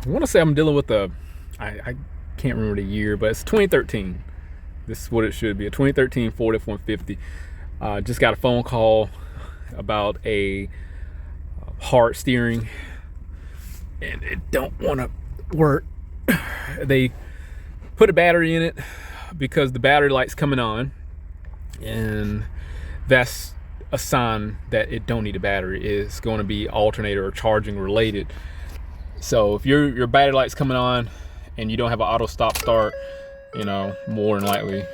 I want to say I'm dealing with I can't remember the year, but it's 2013. This is what it should be, a 2013 Ford F150. Just got a phone call about a hard steering, and it don't want to work. They put a battery in it because the battery light's coming on, and that's a sign that it don't need a battery. It's going to be alternator or charging related. So if your battery light's coming on and you don't have an auto stop start, more than likely,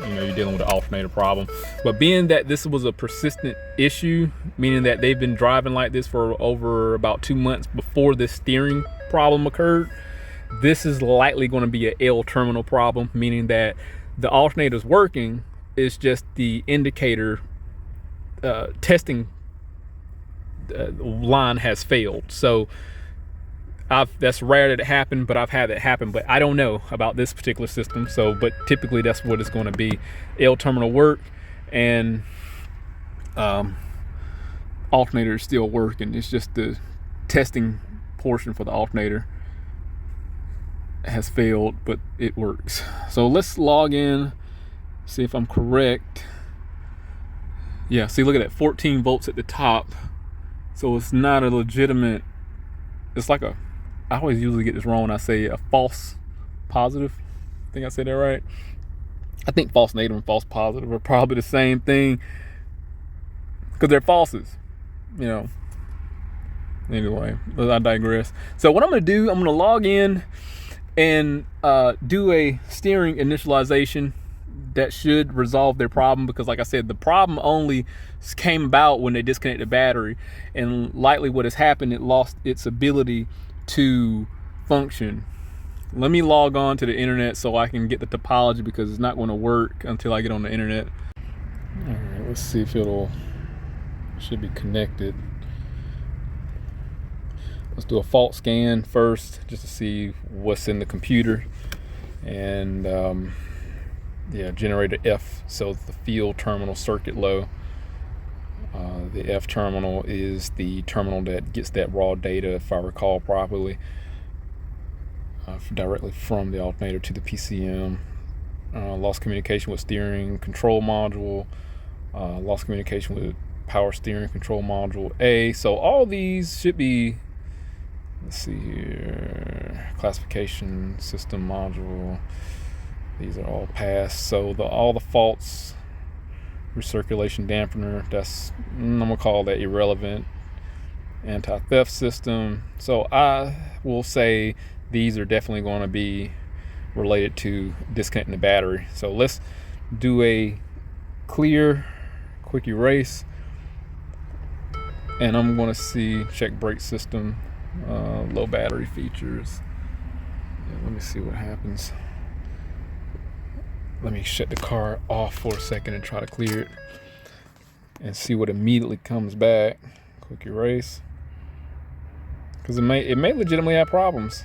you're dealing with an alternator problem. But being that this was a persistent issue, meaning that they've been driving like this for over about 2 months before this steering problem occurred, this is likely going to be an L terminal problem, meaning that the alternator's working, it's just the indicator testing line has failed. So that's rare that it happened, but I've had it happen. But I don't know about this particular system. So, but typically that's what it's going to be: L terminal work, and alternator is still working. It's just the testing portion for the alternator has failed, but it works. So let's log in, see if I'm correct. Yeah, see, look at that, 14 volts at the top. So it's not a legitimate, it's like I always usually get this wrong when I say a false positive. I think I said that right. I think false negative and false positive are probably the same thing, because they're falses, Anyway, I digress. So what I'm going to do, I'm going to log in and do a steering initialization. That should resolve their problem, because like I said, the problem only came about when they disconnected the battery, and likely what has happened, it lost its ability to function. Let me log on to the internet so I can get the topology, because it's not going to work until I get on the internet. All right, let's see if should be connected. Let's do a fault scan first just to see what's in the computer, and generator F, so the field terminal circuit low. The F terminal is the terminal that gets that raw data, if I recall properly, directly from the alternator to the PCM. Lost communication with steering control module, lost communication with power steering control module A. So all these should be, let's see here, classification system module. These are all passed. So all the faults, recirculation dampener, I'm gonna call that irrelevant. Anti-theft system. So I will say these are definitely going to be related to disconnecting the battery. So let's do a quick erase, and I'm going to check brake system, low battery features. Let me see what happens. Let me shut the car off for a second and try to clear it and see what immediately comes back. Quick erase, because it may legitimately have problems.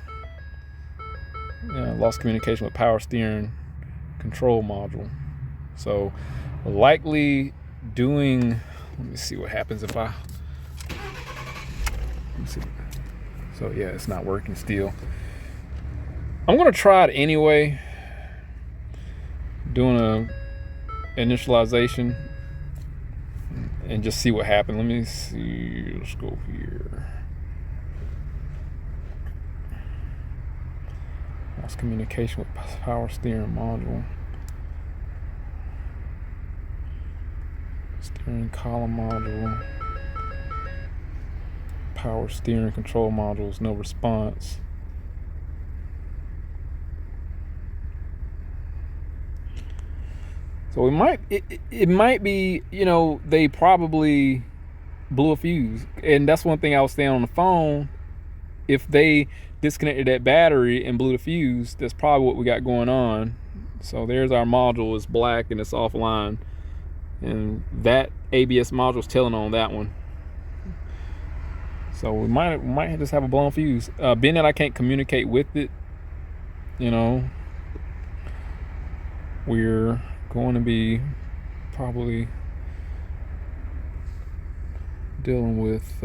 Lost communication with power steering control module. So likely doing, let me see what happens if let me see. So yeah, it's not working still. I'm gonna try it anyway, doing a initialization and just see what happens. Let me see, let's go here. Lost communication with power steering module. Steering column module. Power steering control modules, no response. So it might be, they probably blew a fuse. And that's one thing I was saying on the phone. If they disconnected that battery and blew the fuse, that's probably what we got going on. So there's our module, it's black and it's offline. And that ABS module is telling on that one. So we might just have a blown fuse. Being that I can't communicate with it, we're going to be probably dealing with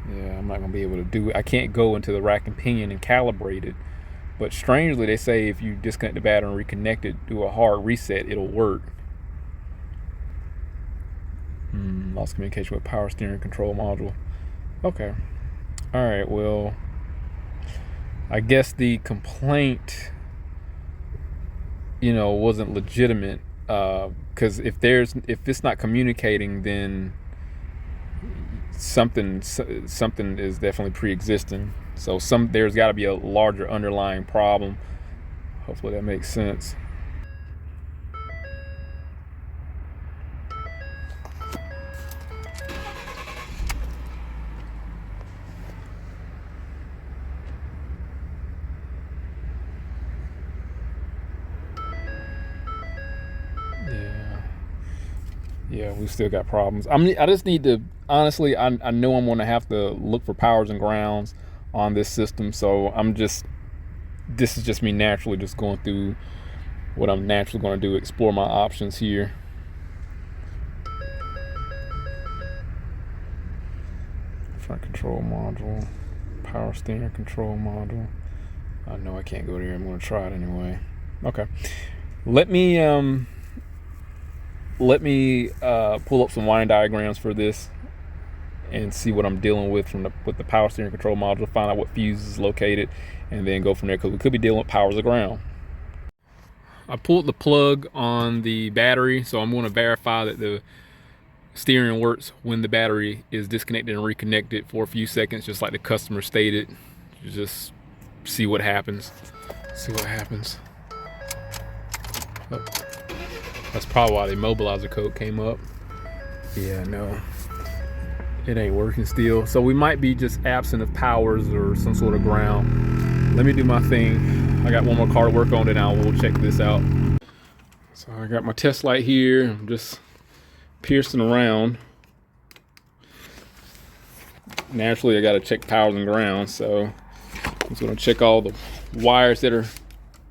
Yeah, I'm not gonna be able to do it. I can't go into the rack and pinion and calibrate it. But strangely, they say if you disconnect the battery and reconnect it, do a hard reset, it'll work. Lost communication with power steering control module. Okay. All right, well, I guess the complaint, wasn't legitimate, because if it's not communicating, then something is definitely pre-existing. So there's got to be a larger underlying problem. Hopefully that makes sense. Yeah, we still got problems. I just need to, honestly, I know I'm going to have to look for powers and grounds on this system. So this is just me naturally just going through what I'm naturally going to do, explore my options here. Front control module, power steering control module. I know I can't go there. I'm going to try it anyway. Okay. Let me pull up some wiring diagrams for this and see what I'm dealing with with the power steering control module, find out what fuse is located, and then go from there, because we could be dealing with powers of ground. I pulled the plug on the battery, so I'm going to verify that the steering works when the battery is disconnected and reconnected for a few seconds, just like the customer stated. Just see what happens. Oh. That's probably why the immobilizer code came up. Yeah, no, it ain't working still. So we might be just absent of powers or some sort of ground. Let me do my thing. I got one more car to work on, and I will check this out. So I got my test light here. I'm just piercing around. Naturally, I got to check powers and ground. So I'm just gonna check all the wires that are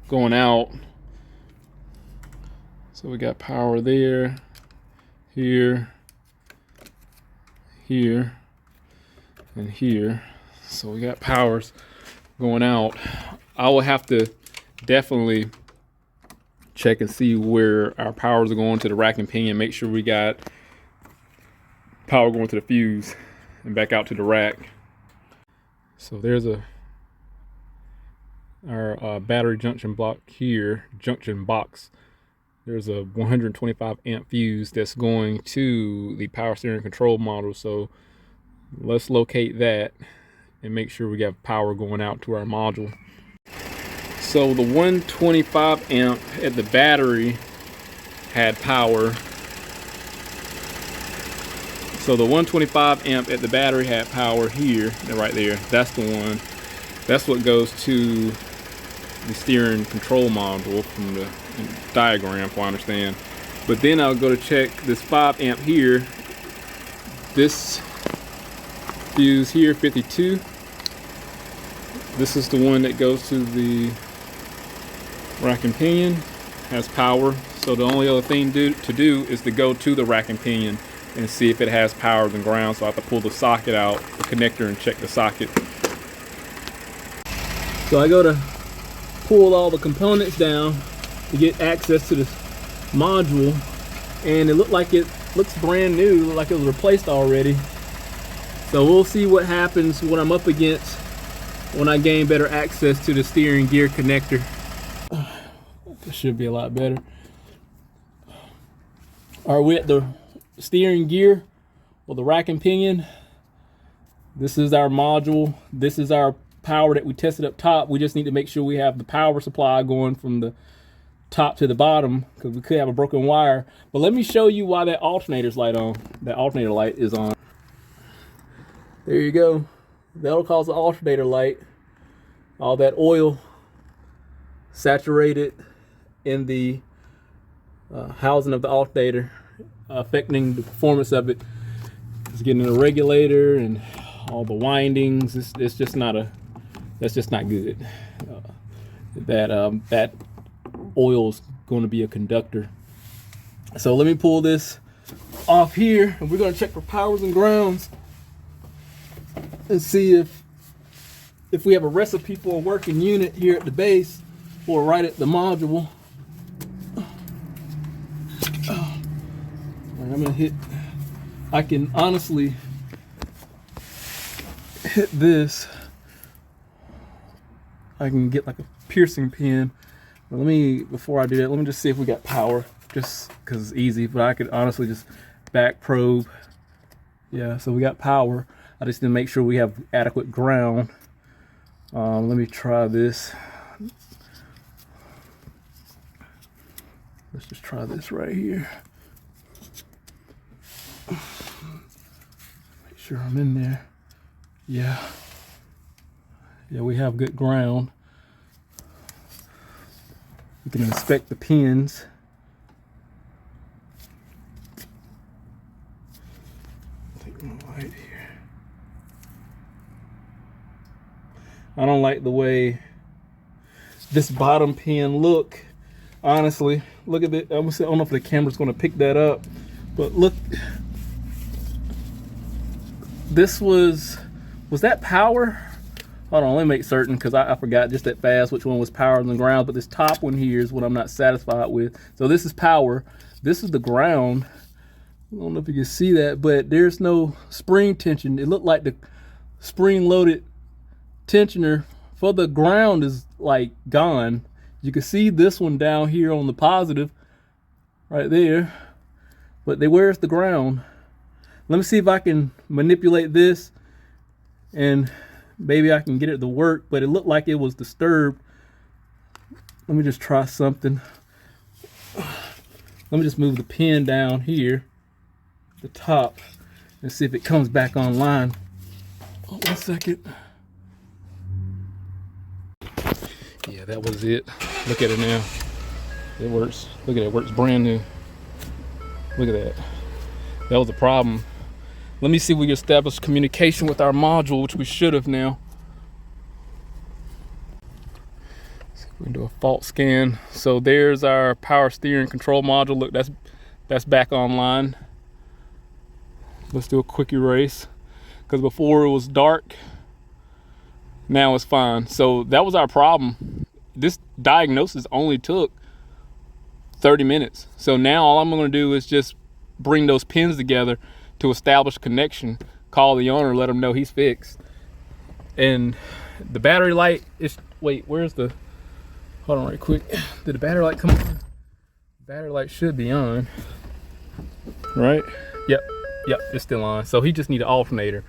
going out. So we got power there, here, and here. So we got powers going out. I will have to definitely check and see where our powers are going to the rack and pinion, make sure we got power going to the fuse and back out to the rack. So there's our battery junction block here, junction box. There's a 125 amp fuse that's going to the power steering control module. So let's locate that and make sure we got power going out to our module. So the 125 amp at the battery had power. So the 125 amp at the battery had power here, right there. That's the one. That's what goes to the steering control module from the diagram, if I understand. But then I'll go to check this 5 amp here. This fuse here, 52. This is the one that goes to the rack and pinion, has power. So the only other thing to do is to go to the rack and pinion and see if it has power and ground. So I have to pull the socket out, the connector, and check the socket. So I go to pull all the components down to get access to this module, and it looks brand new, like it was replaced already. So we'll see what happens, what I'm up against when I gain better access to the steering gear connector. This should be a lot better. Are we at the steering gear or the rack and pinion? This is our module. This is our power that we tested up top. We just need to make sure we have the power supply going from the top to the bottom, because we could have a broken wire. But let me show you why that alternator's light on. That alternator light is on. There you go. That'll cause the alternator light. All that oil saturated in the housing of the alternator, affecting the performance of it. It's getting in the regulator and all the windings. It's just not that's just not good. That oil's going to be a conductor. So let me pull this off here, and we're going to check for powers and grounds. and see if we have a recipe for a working unit here at the base or right at the module. I'm gonna hit, I can honestly hit this. I can get like a piercing pin. But let me, before I do that, let me just see if we got power, just because it's easy, but I could honestly just back probe. Yeah, so we got power. I just need to make sure we have adequate ground. Let me try this. Let's just try this right here. Make sure I'm in there. Yeah, we have good ground. We can inspect the pins. Take my light here. I don't like the way this bottom pin look. Honestly, look at it. I don't know if the camera's going to pick that up, but look. This was that power? Hold on, let me make certain, because I forgot just that fast which one was power and the ground, but this top one here is what I'm not satisfied with. So this is power, this is the ground. I don't know if you can see that, but there's no spring tension. It looked like the spring loaded tensioner for the ground is like gone. You can see this one down here on the positive right there, but where's the ground? Let me see if I can manipulate this and maybe I can get it to work, but it looked like it was disturbed. Let me just try something. Let me just move the pin down here, the top, and see if it comes back online. Oh, 1 second. Yeah, that was it. Look at it now. It works. Look at it, it works brand new. Look at that. That was the problem. Let me see if we can establish communication with our module, which we should have now. So we can do a fault scan. So there's our power steering control module. Look, that's back online. Let's do a quick erase, because before it was dark, now it's fine. So that was our problem. This diagnosis only took 30 minutes. So now all I'm going to do is just bring those pins together to establish connection, call the owner, let him know he's fixed. And the battery light is, wait, where's the, hold on right quick. Did the battery light come on? Battery light should be on, right? Yep, it's still on. So he just need an alternator.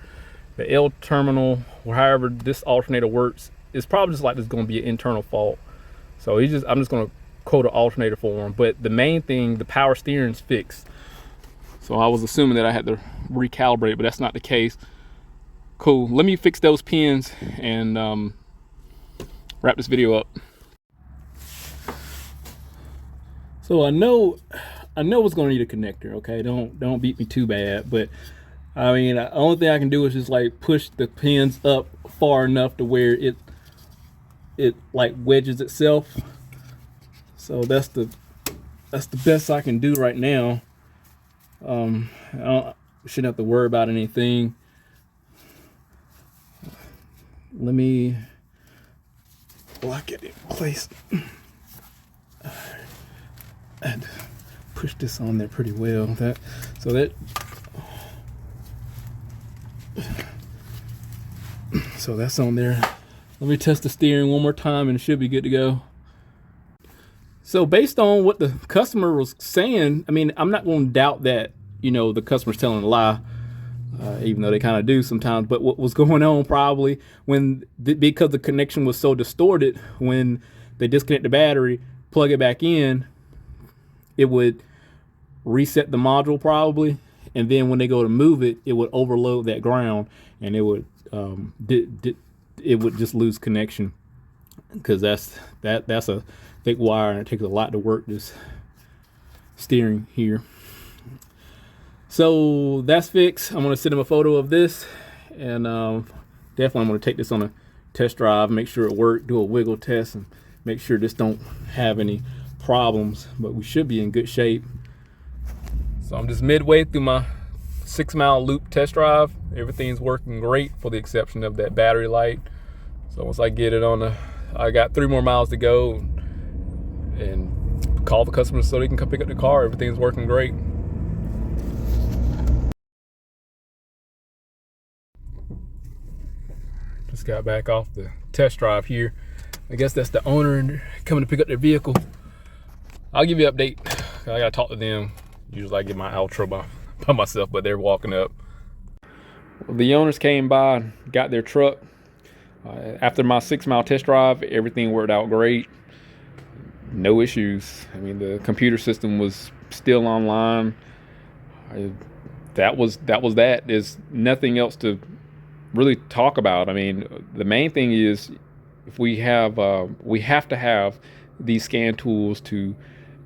The L terminal, or however this alternator works, is probably just like this going to be an internal fault. So I'm just going to quote an alternator for him. But the main thing, the power steering's fixed. So I was assuming that I had to recalibrate, but that's not the case. Cool, let me fix those pins and wrap this video up. So I know it's gonna need a connector, okay? Don't beat me too bad, but I mean, the only thing I can do is just like push the pins up far enough to where it like wedges itself. So that's the best I can do right now. I shouldn't have to worry about anything. Let me lock it in place and push this on there pretty well. So that's on there. Let me test the steering one more time and it should be good to go. So based on what the customer was saying, I mean, I'm not going to doubt that, you know, the customer's telling a lie, even though they kind of do sometimes. But what was going on probably because the connection was so distorted, when they disconnect the battery, plug it back in, it would reset the module probably. And then when they go to move it, it would overload that ground and it would just lose connection, because that's a thick wire and it takes a lot to work this steering here. So that's fixed. I'm going to send him a photo of this, and definitely I'm going to take this on a test drive, make sure it worked, do a wiggle test, and make sure this don't have any problems, but we should be in good shape. So I'm just midway through my 6-mile loop test drive. Everything's working great for the exception of that battery light. So once I get it I got 3 more miles to go and call the customer so they can come pick up the car. Everything's working great. Just got back off the test drive here. I guess that's the owner coming to pick up their vehicle. I'll give you an update. I gotta talk to them. Usually I get my outro by myself, but they're walking up. The owners came by, got their truck. After my 6-mile test drive, everything worked out great. No issues. I mean, the computer system was still online. That was that. There's nothing else to really talk about. I mean, the main thing is we have to have these scan tools to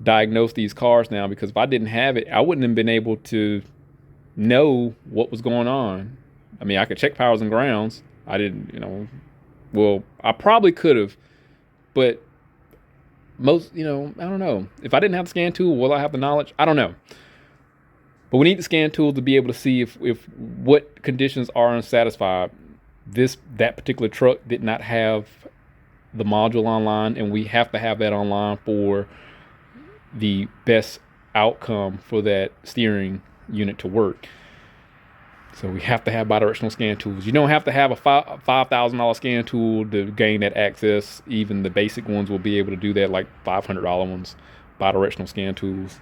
diagnose these cars now, because if I didn't have it, I wouldn't have been able to know what was going on. I mean, I could check powers and grounds. I didn't, well, I probably could have, but most, I don't know. If I didn't have the scan tool, will I have the knowledge? I don't know. But we need the scan tool to be able to see if what conditions are unsatisfied. That particular truck did not have the module online, and we have to have that online for the best outcome for that steering unit to work. So we have to have bidirectional scan tools. You don't have to have a $5,000 scan tool to gain that access. Even the basic ones will be able to do that, like $500 ones, bidirectional scan tools.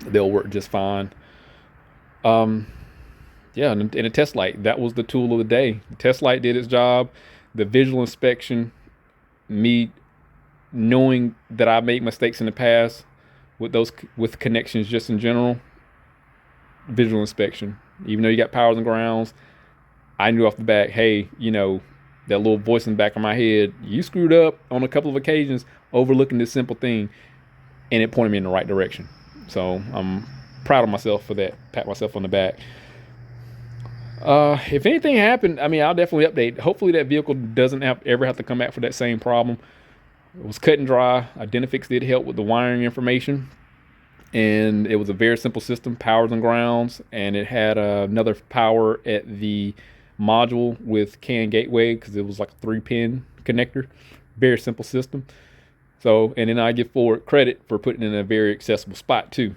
They'll work just fine. Yeah, and a test light, that was the tool of the day. The test light did its job. The visual inspection, me knowing that I made mistakes in the past with connections just in general, visual inspection. Even though you got powers and grounds, I knew off the bat, hey, that little voice in the back of my head, you screwed up on a couple of occasions overlooking this simple thing, and it pointed me in the right direction. So I'm proud of myself for that. Pat myself on the back. If anything happened, I'll definitely update. Hopefully that vehicle doesn't ever have to come back for that same problem. It was cut and dry. Identifix did help with the wiring information, and it was a very simple system, powers and grounds, and it had another power at the module with CAN gateway, because it was like a 3-pin connector. Very simple system. So, and then I give Ford credit for putting it in a very accessible spot too.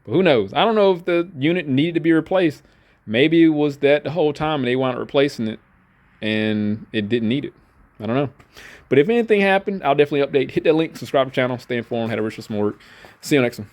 But who knows? I don't know if the unit needed to be replaced. Maybe it was that the whole time and they wound up replacing it and it didn't need it. I don't know. But if anything happened, I'll definitely update. Hit that link, subscribe to the channel, stay informed, how to wish us some work. See you next one.